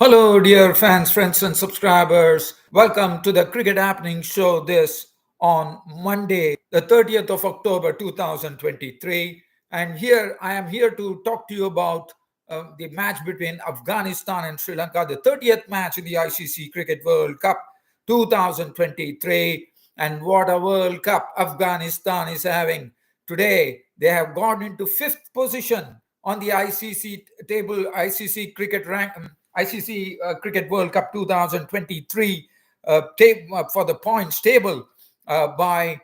Hello, dear fans, friends, and subscribers. Welcome to the Cricket Happening Show. This on Monday, the 30th of October 2023. And here I am here to talk to you about the match between Afghanistan and Sri Lanka, the 30th match in the ICC Cricket World Cup 2023. And what a World Cup Afghanistan is having. Today, they have gone into fifth position on the ICC table, ICC cricket rank. ICC Cricket World Cup 2023 for the points table by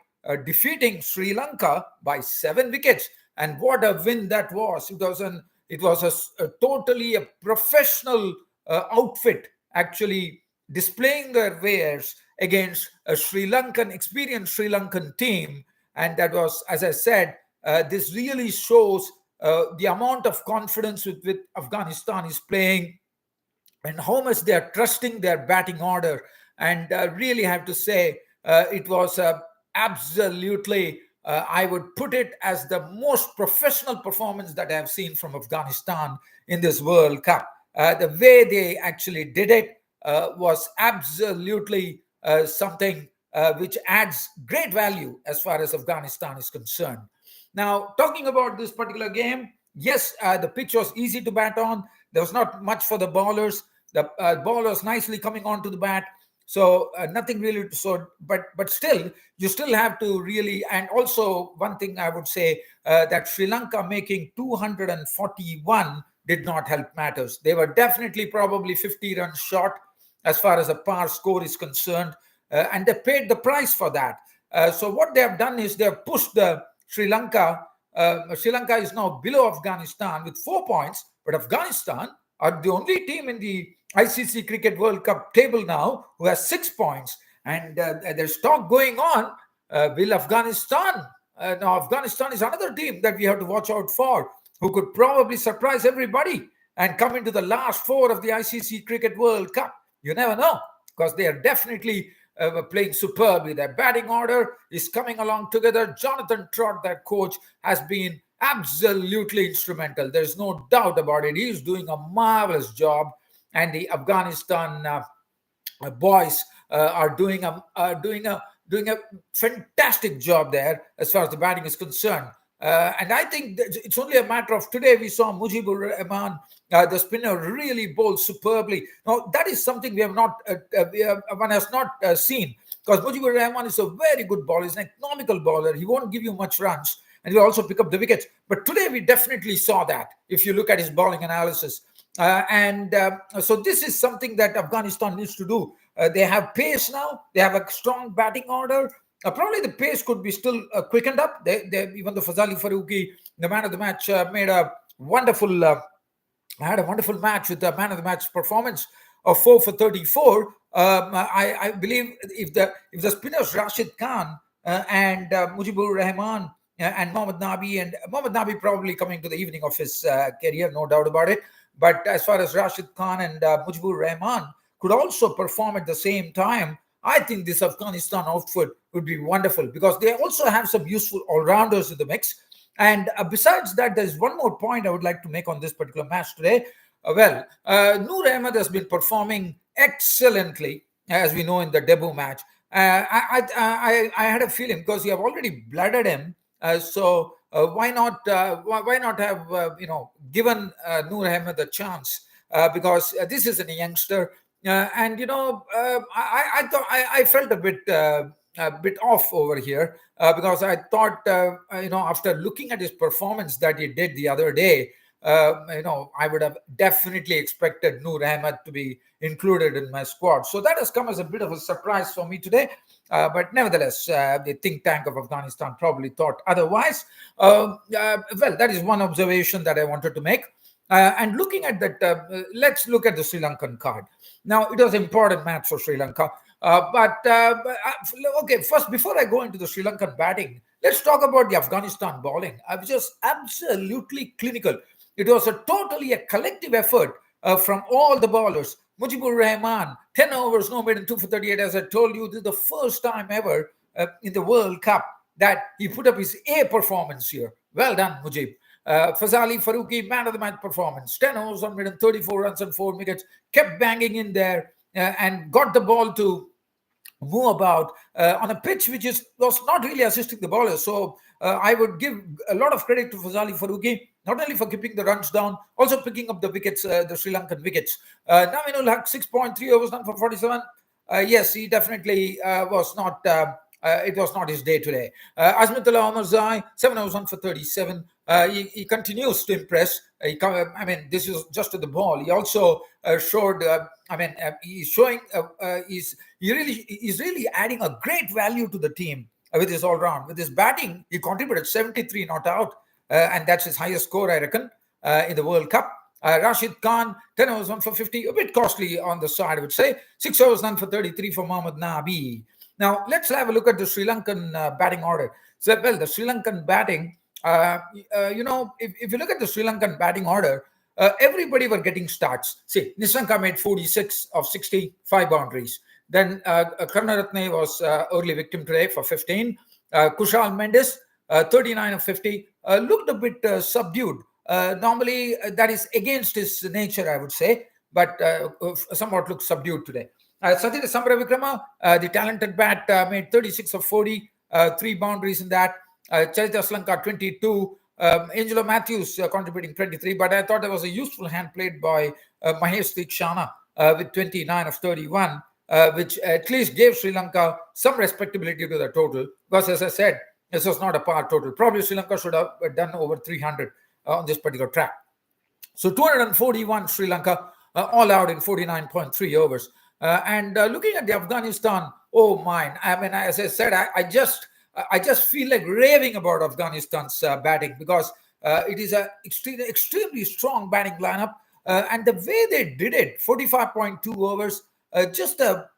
defeating Sri Lanka by 7 wickets. And what a win that was! It was a totally a professional outfit actually displaying their wares against a experienced Sri Lankan team. And that was, as I said, this really shows the amount of confidence with Afghanistan is playing and how much they are trusting their batting order. And really have to say, it was absolutely, I would put it as the most professional performance that I have seen from Afghanistan in this World Cup. The way they actually did it was absolutely something which adds great value as far as Afghanistan is concerned. Now, talking about this particular game, yes, the pitch was easy to bat on. There was not much for the bowlers. The ball was nicely coming onto the bat, so nothing really. But still, you still have to really. And also, one thing I would say that Sri Lanka making 241 did not help matters. They were definitely probably 50 runs short as far as the par score is concerned, and they paid the price for that. So what they have done is they have pushed the Sri Lanka. Sri Lanka is now below Afghanistan with 4 points, but Afghanistan are the only team in the ICC Cricket World Cup table now who has 6 points. And there's talk going on. Will Afghanistan? Now, Afghanistan is another team that we have to watch out for, who could probably surprise everybody and come into the last four of the ICC Cricket World Cup. You never know, because they are definitely playing superbly. Their batting order is coming along together. Jonathan Trott, their coach, has been absolutely instrumental. There's no doubt about it. He is doing a marvelous job, and the Afghanistan boys are doing a fantastic job there as far as the batting is concerned. And I think it's only a matter of today. We saw Mujibur Rahman, the spinner, really bowl superbly. Now, that is something one has not seen, because Mujibur Rahman is a very good bowler. He's an economical bowler. He won't give you much runs, and he'll also pick up the wickets. But today we definitely saw that if you look at his bowling analysis. So this is something that Afghanistan needs to do. They have pace now. They have a strong batting order. Probably the pace could be still quickened up. Even the Fazali Farooqi, the man of the match, made a wonderful had a wonderful match with the man of the match performance of 4 for 34. I believe if the spinners Rashid Khan and Mujibur Rahman and Mohammad Nabi probably coming to the evening of his career, no doubt about it. But as far as Rashid Khan and Mujibur Rahman could also perform at the same time, I think this Afghanistan outfit would be wonderful, because they also have some useful all-rounders in the mix. And besides that, there's one more point I would like to make on this particular match today. Noor Ahmed has been performing excellently, as we know, in the debut match. I had a feeling, because we have already blooded him, so why not have given Noor Ahmed a chance, because this is a youngster. I felt a bit off over here, because I thought, after looking at his performance that he did the other day, I would have definitely expected Noor Ahmed to be included in my squad. So that has come as a bit of a surprise for me today. But nevertheless, the think tank of Afghanistan probably thought otherwise. That is one observation that I wanted to make. And looking at that, let's look at the Sri Lankan card. Now, it was an important match for Sri Lanka. Okay, first, before I go into the Sri Lankan batting, let's talk about the Afghanistan bowling. I was just absolutely clinical. It was totally a collective effort from all the bowlers. Mujibur Rahman, 10 overs, no more than 2 for 38. As I told you, this is the first time ever in the World Cup that he put up his A performance here. Well done, Mujib. Fazali Farooqi, man of the match performance. 10 overs, 134 runs and 4 wickets. Kept banging in there and got the ball to move about on a pitch which was not really assisting the bowlers. So I would give a lot of credit to Fazali Farooqi, not only for keeping the runs down, also picking up the wickets, the Sri Lankan wickets. Navinul Haq, 6.3 overs, done for 47. Yes, he definitely was not. It was not his day today. Azmatullah Omarzai, 7 overs, 1 for 37. He continues to impress. This is just to the ball. He also showed. He's showing. He's really adding a great value to the team with his all round. With his batting, he contributed 73 not out, and that's his highest score, I reckon, in the World Cup. Rashid Khan, 10 overs, 1 for 50, a bit costly on the side, I would say. 6 overs, none for 33 for Mohammad Nabi. Now, let's have a look at the Sri Lankan batting order. So, well, the Sri Lankan batting, if you look at the Sri Lankan batting order, everybody were getting starts. See, Nissanka made 46 of 65 boundaries. Then Karunaratne was early victim today for 15. Kushal Mendes, 39 of 50, looked a bit subdued. Normally, that is against his nature, I would say, but somewhat looks subdued today. Satya Samaravikrama, the talented bat, made 36 of 40, 3 boundaries in that. Charita Slanka, 22. Angelo Matthews contributing 23, but I thought there was a useful hand played by Mahesh Theekshana with 29 of 31, which at least gave Sri Lanka some respectability to the total, because as I said, this was not a par total. Probably Sri Lanka should have done over 300 on this particular track. So 241 Sri Lanka, all out in 49.3 overs. Looking at the Afghanistan, oh my! As I said, I just feel like raving about Afghanistan's batting, because it is an extremely strong batting lineup, and the way they did it, 45.2 overs, just a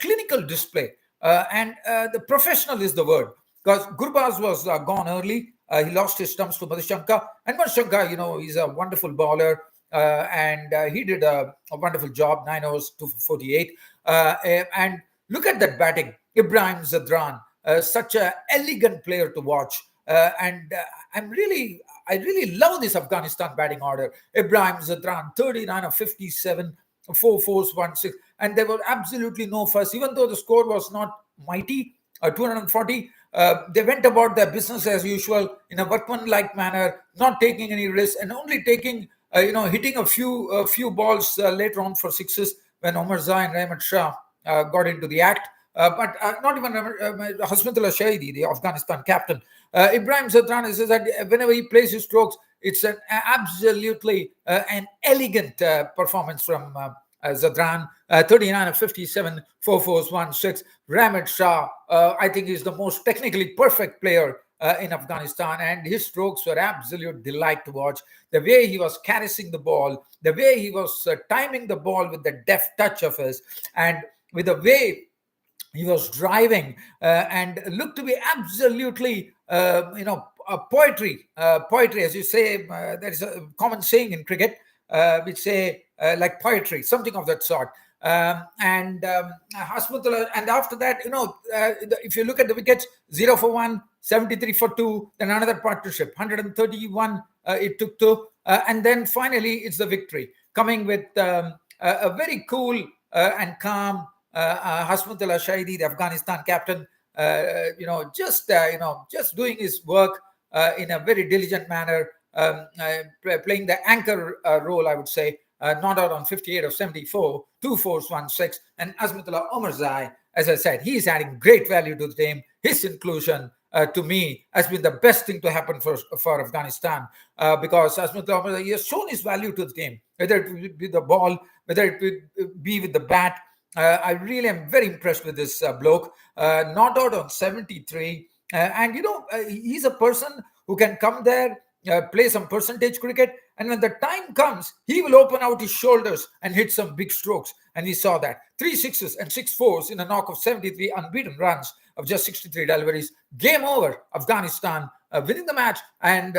clinical display, and the professional is the word, because Gurbaz was gone early. He lost his stumps to Madhushanka, and Madhushanka, he's a wonderful bowler. And he did a wonderful job, 9 overs, 2 for 48. And look at that batting. Ibrahim Zadran, such an elegant player to watch. I really love this Afghanistan batting order. Ibrahim Zadran, 39 of 57, 4 fours, 1 6. And there were absolutely no fuss, even though the score was not mighty, 240. They went about their business as usual in a workman-like manner, not taking any risks, and only taking hitting a few balls later on for sixes when Omarzai and Rahmat Shah got into the act. But not even Hasmatullah Shahidi, the Afghanistan captain. Ibrahim Zadran says that whenever he plays his strokes, it's an absolutely an elegant performance from Zadran. 39 of 57, 4 fours, 1 6. Rahmat Shah, I think, is the most technically perfect player in Afghanistan, and his strokes were absolute delight to watch. The way he was caressing the ball, the way he was timing the ball with the deft touch of his, and with the way he was driving, and looked to be absolutely, poetry, as you say. There is a common saying in cricket, which say like poetry, something of that sort. Hasmatullah, and after that, if you look at the wickets, 0 for 1, 73 for 2, then another partnership, 131 it took 2, and then finally it's the victory, coming with a very cool and calm Hasmatullah Shahidi, the Afghanistan captain, just doing his work in a very diligent manner, playing the anchor role, I would say. Not out on 58 of 74, 2 fours, 1 6. And Azmatullah Omarzai, as I said, he's adding great value to the team. His inclusion, to me, has been the best thing to happen for Afghanistan, because Azmatullah Omarzai, he has shown his value to the team, whether it would be the ball, whether it would be with the bat. I really am very impressed with this bloke. Not out on 73. He's a person who can come there, play some percentage cricket, and when the time comes, he will open out his shoulders and hit some big strokes. And we saw that. 3 sixes and 6 fours in a knock of 73 unbeaten runs of just 63 deliveries. Game over. Afghanistan winning the match. And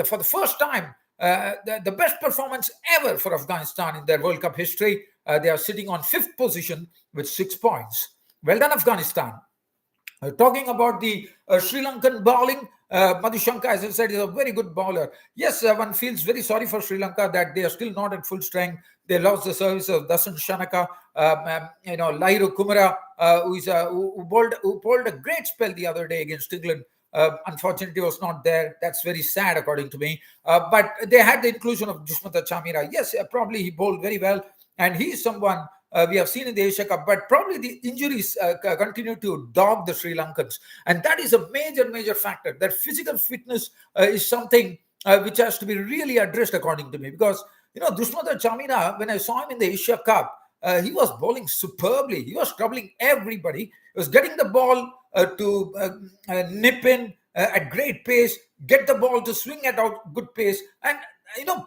for the first time, the best performance ever for Afghanistan in their World Cup history. They are sitting on 5th position with 6 points. Well done, Afghanistan. Talking about the Sri Lankan bowling, Madhushanka, as I said, is a very good bowler. Yes, one feels very sorry for Sri Lanka that they are still not at full strength. They lost the service of Dasan Shanaka, Lahiru Kumara, who bowled a great spell the other day against England. Unfortunately, was not there. That's very sad, according to me. But they had the inclusion of Dushmanta Chamira. Yes, probably he bowled very well, and he is someone we have seen in the Asia Cup. But probably the injuries continue to dog the Sri Lankans, and that is a major factor. That physical fitness is something which has to be really addressed, according to me, because Dushmanta Chamira, when I saw him in the Asia Cup, he was bowling superbly. He was troubling everybody. He was getting the ball to nip in at great pace, get the ball to swing at out good pace. And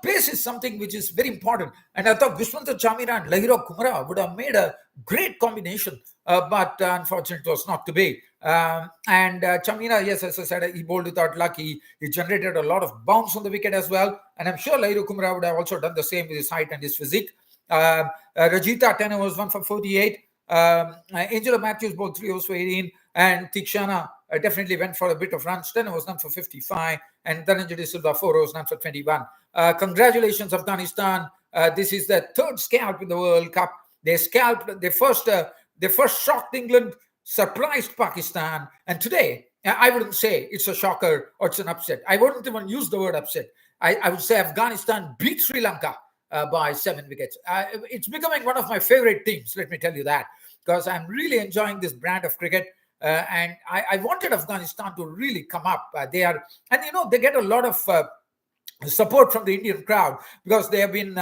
pace is something which is very important. And I thought Dushmanta Chamira and Lahira Kumara would have made a great combination, but unfortunately it was not to be. And Chamira, yes, as I said, he bowled without luck. He generated a lot of bounce on the wicket as well. And I'm sure Lahira Kumara would have also done the same with his height and his physique. Rajita 10 overs, 1 for 48. Angela Matthews bowled 3 overs for 18. And Tikshana definitely went for a bit of runs. 10 overs, none for 55. And Dhananjay Silva, 4 overs, none for 21. Congratulations, Afghanistan. This is their third scalp in the World Cup. They scalped. They first shocked England, surprised Pakistan. And today, I wouldn't say it's a shocker or it's an upset. I wouldn't even use the word upset. I would say Afghanistan beat Sri Lanka by 7 wickets. It's becoming one of my favorite teams, let me tell you that, because I'm really enjoying this brand of cricket. And I wanted Afghanistan to really come up. They get a lot of support from the Indian crowd, because they have been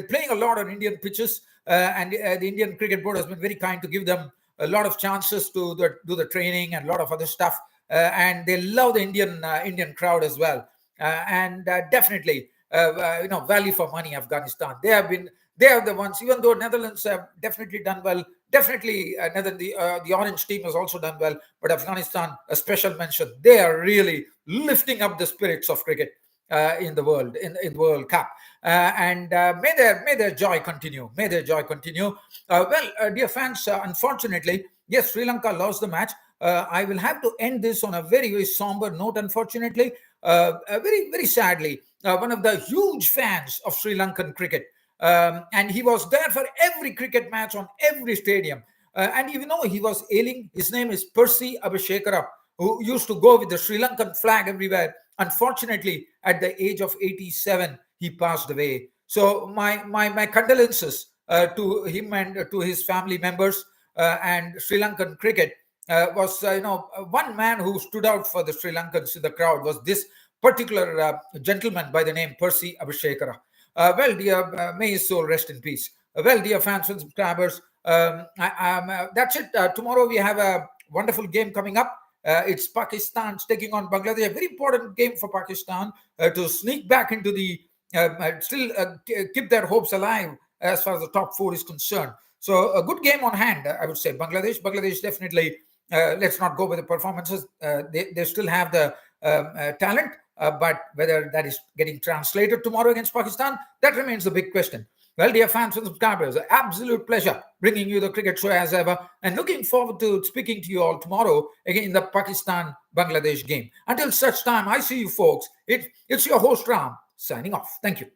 playing a lot on Indian pitches, and the Indian Cricket Board has been very kind to give them a lot of chances to do the training and a lot of other stuff. And they love the Indian crowd as well. And definitely, value for money, Afghanistan. They are the ones. Even though Netherlands have definitely done well, definitely the orange team has also done well, but Afghanistan, a special mention. They are really lifting up the spirits of cricket in the world, in the World Cup. And may their joy continue. May their joy continue. Dear fans, unfortunately, yes, Sri Lanka lost the match. I will have to end this on a very somber note, unfortunately. Very sadly, one of the huge fans of Sri Lankan cricket, and he was there for every cricket match on every stadium. And he was ailing. His name is Percy Abhishekara, who used to go with the Sri Lankan flag everywhere. Unfortunately, at the age of 87, he passed away. So my condolences to him and to his family members, and Sri Lankan cricket. Was one man who stood out for the Sri Lankans in the crowd was this particular gentleman by the name Percy Abhishekara. May his soul rest in peace. Dear fans and subscribers, that's it. Tomorrow we have a wonderful game coming up. It's Pakistan taking on Bangladesh. A very important game for Pakistan to sneak back into the keep their hopes alive as far as the top 4 is concerned. So a good game on hand, I would say. Bangladesh definitely. Let's not go with the performances. They still have the talent, but whether that is getting translated tomorrow against Pakistan, that remains the big question. Well, dear fans and subscribers, an absolute pleasure bringing you the cricket show as ever, and looking forward to speaking to you all tomorrow again in the Pakistan-Bangladesh game. Until such time, I see you folks. It's your host Ram signing off. Thank you.